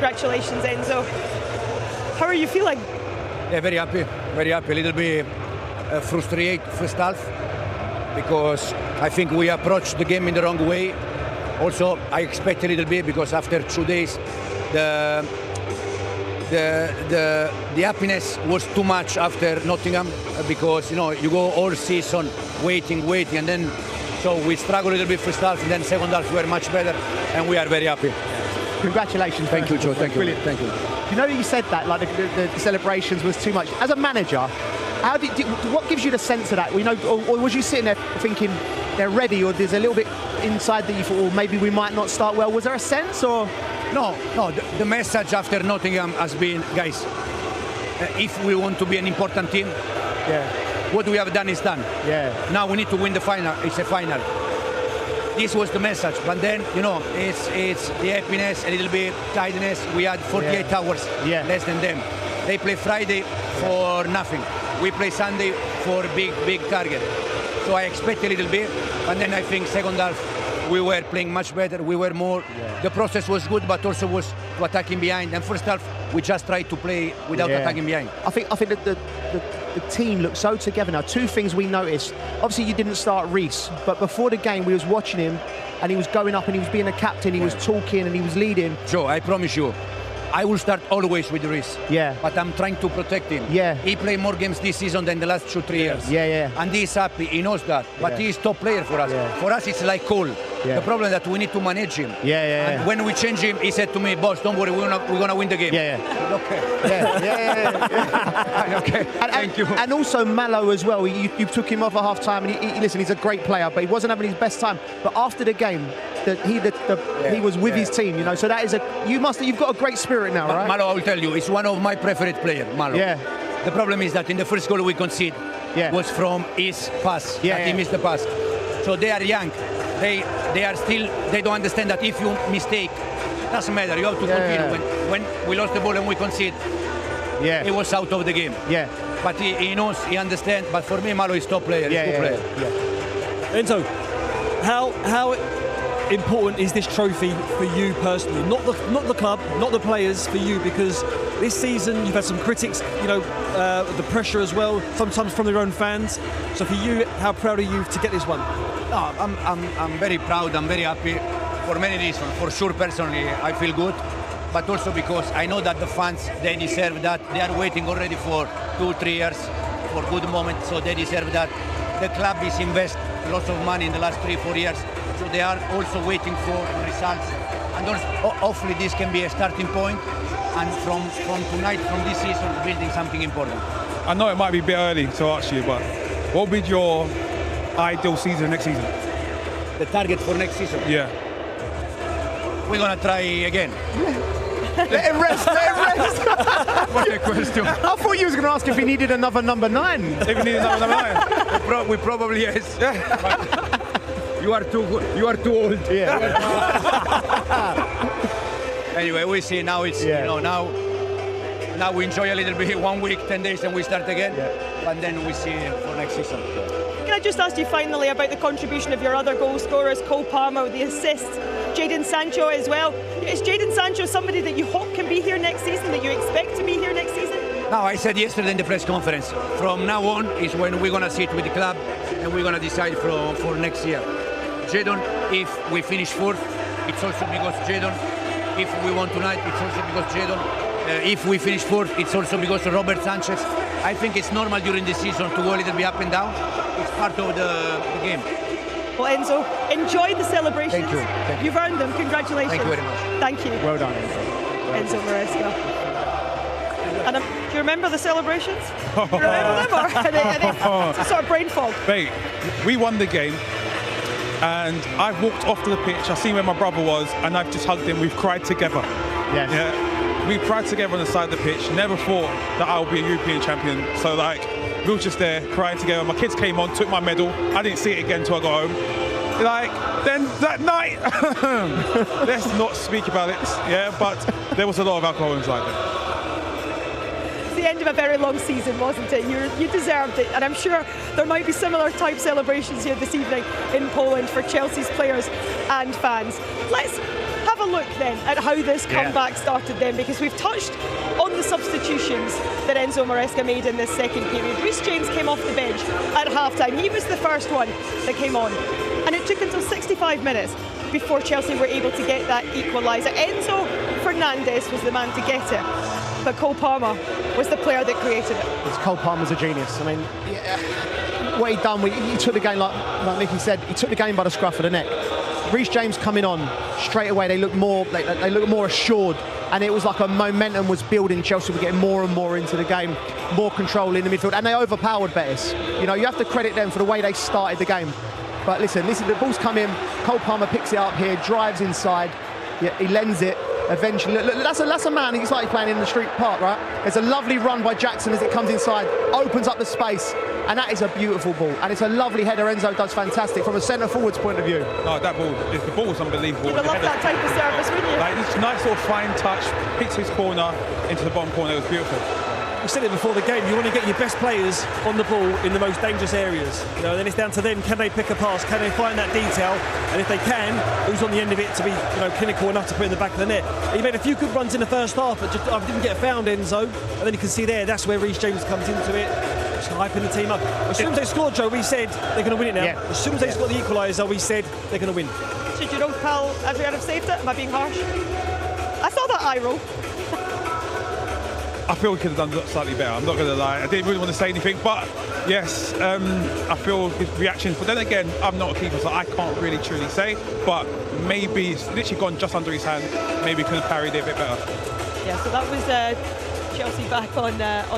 Congratulations, Enzo. How are you feeling? Yeah, very happy. Very happy. A little bit frustrated first half because I think we approached the game in the wrong way. Also, I expect a little bit because after 2 days, the happiness was too much after Nottingham because you go all season waiting, and then so we struggled a little bit first half, and then second half we were much better, and we are very happy. Congratulations. Thank you, Joe. Thank you. Brilliant. Thank you. You know, you said that like the celebrations was too much. As a manager, what gives you the sense of that? Or was you sitting there thinking they're ready, or there's a little bit inside that you thought, well, maybe we might not start well? Was there a sense, or? No. The message after Nottingham has been, guys, if we want to be an important team, what we have done is done. Yeah. Now we need to win the final. It's a final. This was the message, but then it's the happiness, a little bit tidiness. We had 48 hours less than them. They play Friday for nothing. We play Sunday for big target. So I expect a little bit, and then I think second half we were playing much better. We were more. The process was good, but also was to attacking behind. And first half we just tried to play without attacking behind. I think that the team looked so together now. Two things we noticed. Obviously, you didn't start Reece, but before the game, we was watching him, and he was going up, and he was being a captain. He was talking, and he was leading. Joe, I promise you, I will start always with Reece. Yeah. But I'm trying to protect him. Yeah. He played more games this season than the last 2-3 years. Yeah. And he's happy. He knows that. But he is top player for us. Yeah. For us, it's like Cole. Yeah. The problem is that we need to manage him. Yeah. And when we change him, he said to me, "Boss, don't worry, we're gonna win the game." Yeah. Okay. Yeah. Okay. Thank you. And also Mallow as well. You took him off at half time, and listen, he's a great player, but he wasn't having his best time. But after the game, he was with his team, So that is you've got a great spirit now, right? Mallow, I will tell you, is one of my preferred players. Mallow. Yeah. The problem is that in the first goal we conceded was from his pass. He missed the pass. So they are young. They are still. They don't understand that if you mistake, doesn't matter. You have to continue. When we lost the ball and we concede, he was out of the game. Yeah. But he knows, he understands. But for me, Malo is top player. He's good player. Yeah. Enzo, how important is this trophy for you personally? Not the club, not the players, for you, because this season you've had some critics, the pressure as well, sometimes from their own fans. So for you, how proud are you to get this one? No, I'm very proud. I'm very happy for many reasons. For sure, personally, I feel good, but also because I know that the fans, they deserve that. They are waiting already for 2-3 years for good moments, so they deserve that. The club is invest lots of money in the last 3-4 years, so they are also waiting for results. And also, hopefully this can be a starting point, and from tonight, from this season, building something important. I know it might be a bit early to ask you, but what would be your ideal season next season? The target for next season? Yeah. We're gonna try again. Let him rest. What a question. I thought you was going to ask if he needed another number 9. If he needed another number 9. We probably yes. You are too old. Yeah. Anyway, we see now. It's now we enjoy a little bit. 1 week, 10 days, and we start again. And then we see for next season. Can I just ask you finally about the contribution of your other goal scorers, Cole Palmer with the assists, Jadon Sancho as well? Is Jadon Sancho somebody that you hope can be here next season, that you expect to be here next season? No, I said yesterday in the press conference, from now on is when we're going to sit with the club and we're going to decide for next year. Jadon, if we finish fourth, it's also because Jadon. If we won tonight, it's also because Jadon. If we finish fourth, it's also because of Robert Sanchez. I think it's normal during the season to go a little bit up and down. It's part of the game. Well, Enzo, enjoy the celebrations. Thank you. You've earned them. Congratulations. Thank you very much. Thank you. Well done, Enzo Maresca. And do you remember the celebrations? Do you remember them? Or are they sort of brain fog? Mate, we won the game, and I've walked off to the pitch. I've seen where my brother was, and I've just hugged him. We've cried together. Yes. Yeah. We cried together on the side of the pitch. Never thought that I would be a European champion. So we were just there crying together. My kids came on, took my medal. I didn't see it again until I got home. Then that night, let's not speak about it. But there was a lot of alcohol inside there. The end of a very long season, wasn't it? You deserved it, and I'm sure there might be similar type celebrations here this evening in Poland for Chelsea's players and fans. Let's have a look then at how this comeback started then, because we've touched on the substitutions that Enzo Maresca made in this second period. Reece James came off the bench at half-time. He was the first one that came on. And it took until 65 minutes before Chelsea were able to get that equaliser. Enzo Fernandez was the man to get it, but Cole Palmer was the player that created it. Cole Palmer's a genius. I mean, what he'd done, he took the game, like Mickey said, he took the game by the scruff of the neck. Reece James coming on straight away, they looked more assured, and it was like a momentum was building. Chelsea were getting more and more into the game, more control in the midfield, and they overpowered Betis. You know, you have to credit them for the way they started the game. But listen, the ball's come in, Cole Palmer picks it up here, drives inside, he lends it. Eventually, look, that's a man. He's like playing in the street park, right? There's a lovely run by Jackson as it comes inside, opens up the space, and that is a beautiful ball. And it's a lovely header. Enzo does fantastic from a centre forward's point of view. No, the ball was unbelievable. You'd have loved that type of service, wouldn't you? Like this nice little fine touch, hits his corner into the bottom corner. It was beautiful. We said it before the game, you want to get your best players on the ball in the most dangerous areas. You know, then it's down to them, can they pick a pass, can they find that detail, and if they can, who's on the end of it to be, you know, clinical enough to put in the back of the net. He made a few good runs in the first half, but just didn't get found, Enzo. And then you can see there, that's where Reece James comes into it, just hyping the team up. As soon as they scored, Joe, we said they're going to win it now. Yeah. As soon as they scored the equaliser, we said they're going to win. Should your old pal Adrian have saved it? Am I being harsh? I saw that eye roll. I feel he could have done slightly better. I'm not going to lie. I didn't really want to say anything, but yes, I feel his reactions. But then again, I'm not a keeper, so I can't really truly say. But maybe it's literally gone just under his hand. Maybe he could have parried it a bit better. Yeah, so that was Chelsea back on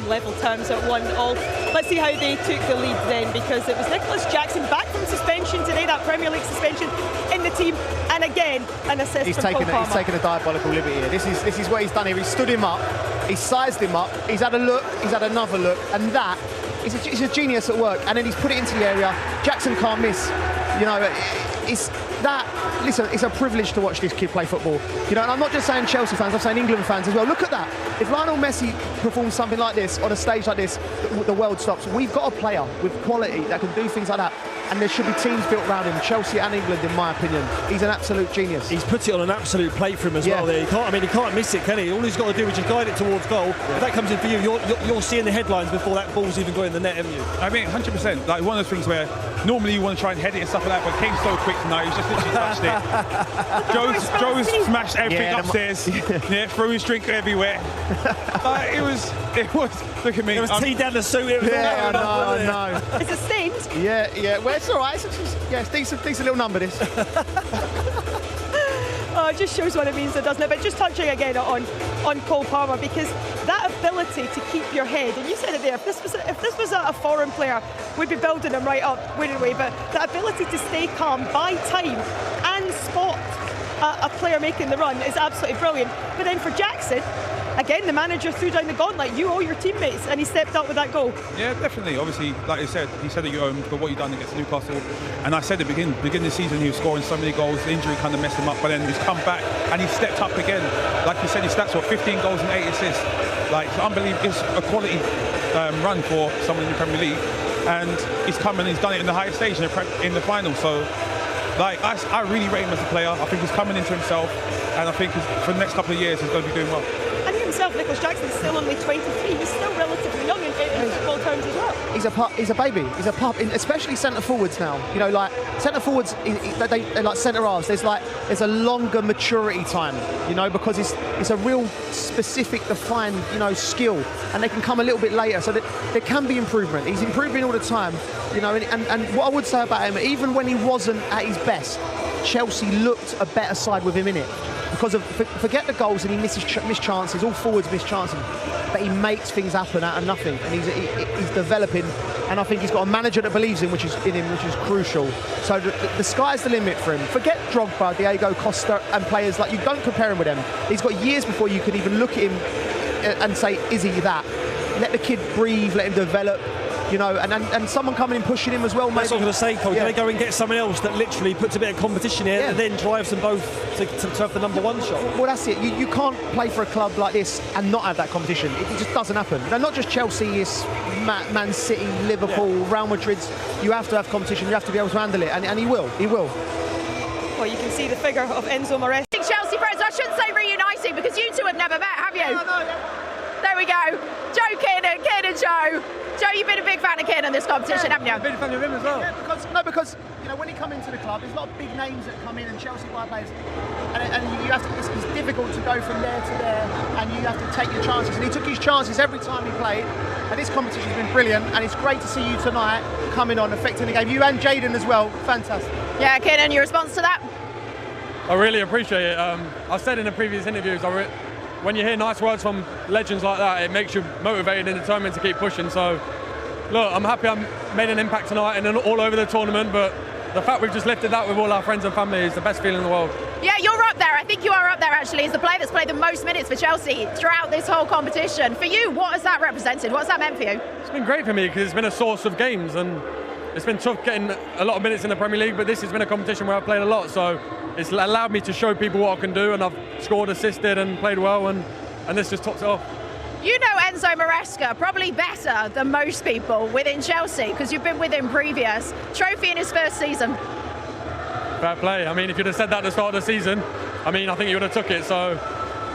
level terms at 1-1. Let's see how they took the lead then, because it was Nicholas Jackson back from suspension today, that Premier League suspension, in the team, and again an assist from Cole Palmer. He's taken a diabolical liberty here. This is what he's done here. He stood him up, he sized him up, he's had a look, he's had another look, and that is a genius at work. And then he's put it into the area. Jackson can't miss. You know, it's that. Listen, it's a privilege to watch this kid play football. You know, and I'm not just saying Chelsea fans, I'm saying England fans as well. Look at that. If Lionel Messi performs something like this on a stage like this, the world stops. We've got a player with quality that can do things like that. And there should be teams built around him, Chelsea and England, in my opinion. He's an absolute genius. He's put it on an absolute plate for him as well. There, he can't miss it, can he? All he's got to do is just guide it towards goal. If that comes in for you, you're seeing the headlines before that ball's even going in the net, haven't you? I mean, 100%. Like one of those things where normally you want to try and head it and stuff like that, but it came so quick tonight. He's just literally touched it. Joe's smashed everything upstairs. Threw his drink everywhere. It was. Look at me. It was tea down the suit. It was I know. Is it stained? Yeah. Well, it's all right. It's decent little number, this. Oh, it just shows what it means, doesn't it? But just touching again on Cole Palmer, because that ability to keep your head, and you said it there, if this was a foreign player, we'd be building him right up, wouldn't we? But the ability to stay calm, buy time, and spot a player making the run is absolutely brilliant. But then for Jackson, again, the manager threw down the gauntlet. You owe your teammates, and he stepped up with that goal. Yeah, definitely. Obviously, like you said, he said that you owe him for what you've done against Newcastle. And I said at the beginning of the season, he was scoring so many goals. The injury kind of messed him up, but then he's come back and he's stepped up again. Like you said, his stats were 15 goals and 8 assists. Like, it's unbelievable. It's a quality run for someone in the Premier League, and he's come and he's done it in the highest stage in the final. So, like, I really rate him as a player. I think he's coming into himself, and I think for the next couple of years he's going to be doing well. And he himself, Nicholas Jackson, is still only 23. He's still relatively young in football terms as well. He's a baby. He's a pup. Especially centre forwards now. You know, like centre forwards, they like centre halves. There's a longer maturity time. You know, because it's a real specific, defined, you know, skill, and they can come a little bit later. So there can be improvement. He's improving all the time. You know, and what I would say about him, even when he wasn't at his best, Chelsea looked a better side with him in it. Because forget the goals, and he missed chances. All forwards miss chances, but he makes things happen out of nothing, and he's developing. And I think he's got a manager that believes in him, which is crucial. So the sky's the limit for him. Forget Drogba, Diego Costa, and players like, you don't compare him with them. He's got years before you could even look at him and say, is he that? Let the kid breathe, let him develop. You know, and someone coming in pushing him as well. That's what I'm going to say, Cole. Can they go and get someone else that literally puts a bit of competition here and then drives them both to have the number one shot? Well, that's it. You can't play for a club like this and not have that competition. It just doesn't happen. Now, not just Chelsea, it's Man City, Liverpool, Real Madrid. You have to have competition. You have to be able to handle it, and he will. He will. Well, you can see the figure of Enzo Maresca. Chelsea fans you? There we go. Joe Kiernan, Kiernan Joe. Joe, you've been a big fan of Kiernan this competition, haven't you? I've been a fan of him as well. Yeah, because you know when he come into the club, there's a lot of big names that come in and Chelsea wide players, and you have to. It's difficult to go from there to there, and you have to take your chances. And he took his chances every time he played. And this competition has been brilliant, and it's great to see you tonight coming on, affecting the game. You and Jayden as well, fantastic. Yeah, Kiernan, your response to that? I really appreciate it. I said in the previous interviews, when you hear nice words from legends like that, it makes you motivated and determined to keep pushing. So, look, I'm happy I made an impact tonight and all over the tournament, but the fact we've just lifted that with all our friends and family is the best feeling in the world. Yeah, you're up there. I think you are up there, actually, as the player that's played the most minutes for Chelsea throughout this whole competition. For you, what has that represented? What's that meant for you? It's been great for me because it's been a source of games, and it's been tough getting a lot of minutes in the Premier League, but this has been a competition where I've played a lot, so it's allowed me to show people what I can do, and I've scored, assisted, and played well, and this just tops it off. You know Enzo Maresca probably better than most people within Chelsea because you've been with him previous. Trophy in his first season. Fair play. I mean, if you'd have said that at the start of the season, I think he would have took it. So,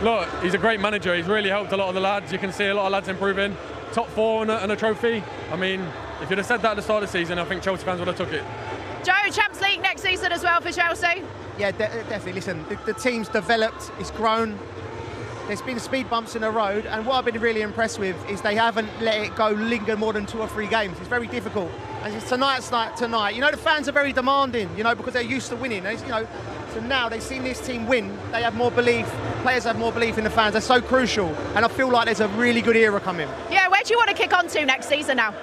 look, he's a great manager. He's really helped a lot of the lads. You can see a lot of lads improving. Top 4 and a trophy. I mean, if you'd have said that at the start of the season, I think Chelsea fans would have took it. Joe, Champions League next season as well for Chelsea? Yeah, definitely. Listen, the team's developed, it's grown. There's been speed bumps in the road, and what I've been really impressed with is they haven't let it go linger more than 2 or 3 games. It's very difficult. And it's tonight's like tonight. You know, the fans are very demanding, you know, because they're used to winning. And, you know, so now they've seen this team win. They have more belief. Players have more belief in the fans. They're so crucial. And I feel like there's a really good era coming. Yeah, where do you want to kick on to next season now?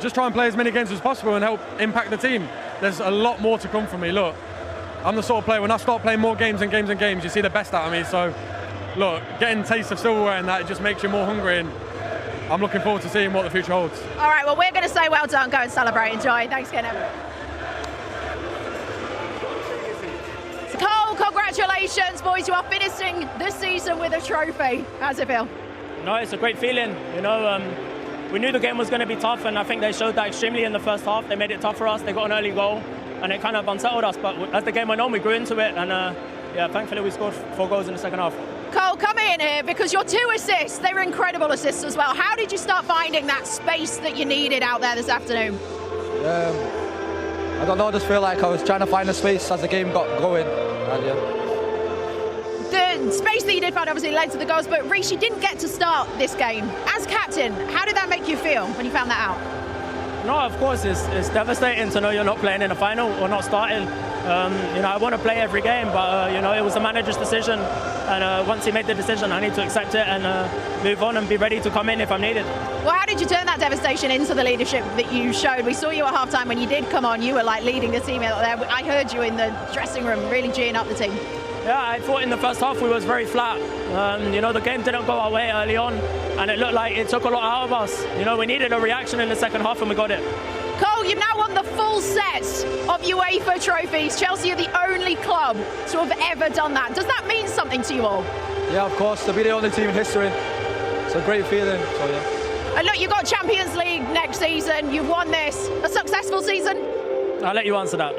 Just try and play as many games as possible and help impact the team. There's a lot more to come from me. Look, I'm the sort of player, when I start playing more games and games and games, you see the best out of me. So, look, getting taste of silverware and that, it just makes you more hungry, and I'm looking forward to seeing what the future holds. All right, well, we're going to say well done. Go and celebrate. Enjoy. Thanks, Kenneth. Cole, congratulations, boys. You are finishing the season with a trophy. How's it feel? No, it's a great feeling. You know, we knew the game was going to be tough, and I think they showed that extremely in the first half. They made it tough for us. They got an early goal, and it kind of unsettled us. But as the game went on, we grew into it, and yeah, thankfully we scored 4 goals in the second half. Cole, come in here because your 2 assists, they were incredible assists as well. How did you start finding that space that you needed out there this afternoon? I don't know, I just feel like I was trying to find a space as the game got going. And, yeah. The space that you did find obviously led to the goals, but Reece, you didn't get to start this game. As captain, how did that make you feel when you found that out? No, of course, it's devastating to know you're not playing in a final or not starting. You know, I want to play every game, but you know, it was the manager's decision, and once he made the decision, I need to accept it and move on and be ready to come in if I'm needed. Well, how did you turn that devastation into the leadership that you showed? We saw you at half-time when you did come on. You were like leading the team out there. I heard you in the dressing room really geeing up the team. Yeah, I thought in the first half we was very flat. You know, the game didn't go our way early on, and it looked like it took a lot out of us. You know, we needed a reaction in the second half, and we got it. Cole, you've now won the full set of UEFA trophies. Chelsea are the only club to have ever done that. Does that mean something to you all? Yeah, of course, to be the only team in history. It's a great feeling, so yeah. And look, you've got Champions League next season. You've won this. A successful season? I'll let you answer that.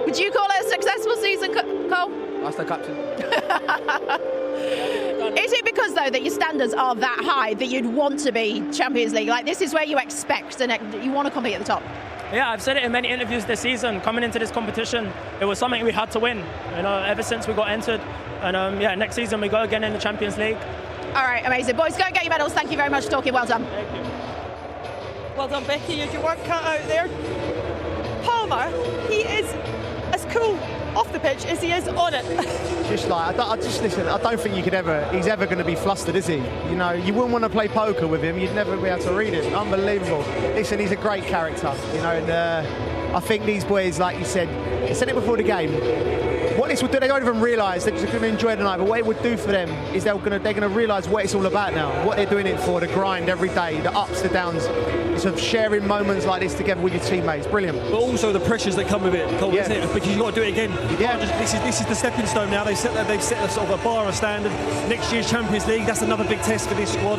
Would you call it a successful season, Cole? That's the captain. Is it because, though, that your standards are that high that you'd want to be Champions League? Like, this is where you expect and you want to compete at the top? Yeah, I've said it in many interviews this season. Coming into this competition, it was something we had to win, you know, ever since we got entered. And yeah, next season we go again in the Champions League. All right, amazing. Boys, go and get your medals. Thank you very much for talking. Well done. Thank you. Well done, Becky. You had your work cut out there. Palmer, he is as cool off the pitch as he is on it. Just like, listen, I don't think he's ever going to be flustered, is he? You know, you wouldn't want to play poker with him. You'd never be able to read him. Unbelievable. Listen, he's a great character, you know, and I think these boys, like you said, I said it before the game, what this would do, they don't even realise they're just going to enjoy the night, but what it would do for them is they're going to realise what it's all about now, what they're doing it for, the grind every day, the ups, the downs. It's of sharing moments like this together with your teammates. Brilliant. But also the pressures that come with it, Cole, isn't it? Because you've got to do it again. This is the stepping stone now. They've set a sort of a bar, a standard. Next year's Champions League, that's another big test for this squad.